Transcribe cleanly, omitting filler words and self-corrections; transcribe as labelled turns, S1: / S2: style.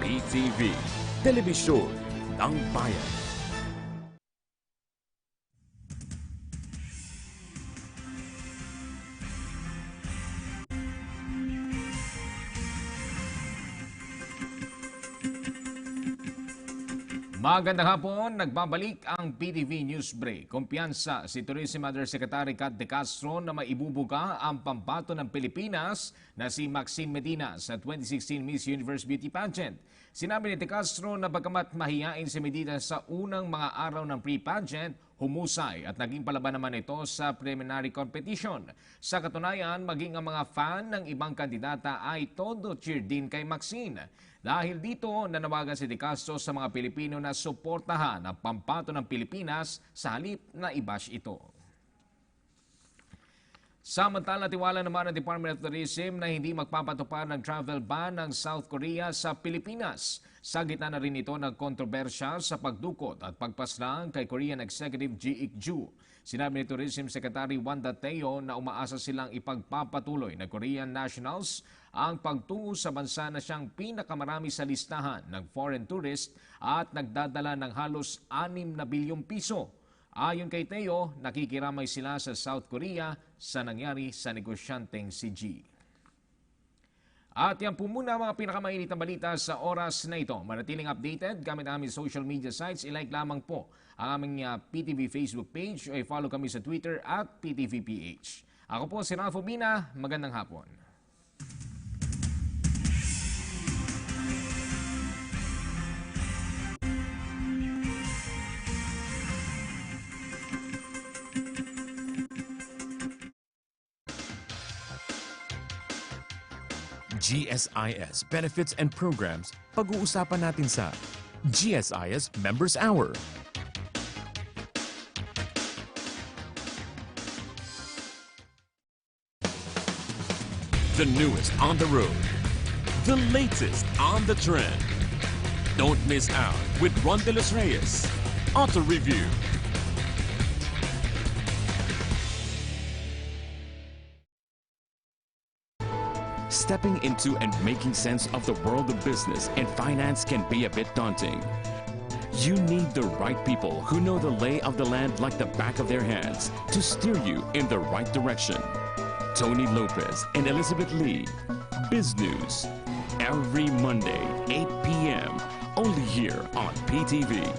S1: PTV, Telebisyon ng Bayan.
S2: Magandang hapon, nagbabalik ang PTV News Break. Kumpiyansa si Tourism Undersecretary Kat De Castro na maibubuga ang pambato ng Pilipinas na si Maxine Medina sa 2016 Miss Universe Beauty Pageant. Sinabi ni De Castro na bagamat mahiyain si Medina sa unang mga araw ng pre-pageant, humusay at naging palaban naman ito sa preliminary competition. Sa katunayan, maging ang mga fan ng ibang kandidata ay todo cheer din kay Maxine. Dahil dito, nanawagan si De Castro sa mga Pilipino na suportahan ang pambato ng Pilipinas sa halip na i-bash ito. Samantala, tiwala naman ng Department of Tourism na hindi magpapatupad ng travel ban ng South Korea sa Pilipinas. Sa gitna na rin ito ng kontrobersya sa pagdukot at pagpaslang kay Korean Executive Ji Ik-ju. Sinabi ni Tourism Secretary Wanda Teo na umaasa silang ipagpapatuloy ng Korean nationals ang pagtungo sa bansa na siyang pinakamarami sa listahan ng foreign tourist at nagdadala ng halos 6 na bilyong piso. Ayon kay Teo, nakikiramay sila sa South Korea sa nangyari sa negosyanteng si Ji. At yan po muna mga pinakamainit na balita sa oras na ito. Manatiling updated gamit ang aming social media sites. I-like lamang po ang aming PTV Facebook page o i-follow kami sa Twitter at PTVPH. Ako po si Ralph Obina. Magandang hapon.
S1: GSIS Benefits and Programs, pag-uusapan natin sa GSIS Members Hour. The newest on the road, the latest on the trend. Don't miss out with Ron De Los Reyes. Auto Review. Stepping into and making sense of the world of business and finance can be a bit daunting. You need the right people who know the lay of the land like the back of their hands to steer you in the right direction. Tony Lopez and Elizabeth Lee, Biz News, every Monday, 8 p.m., only here on PTV.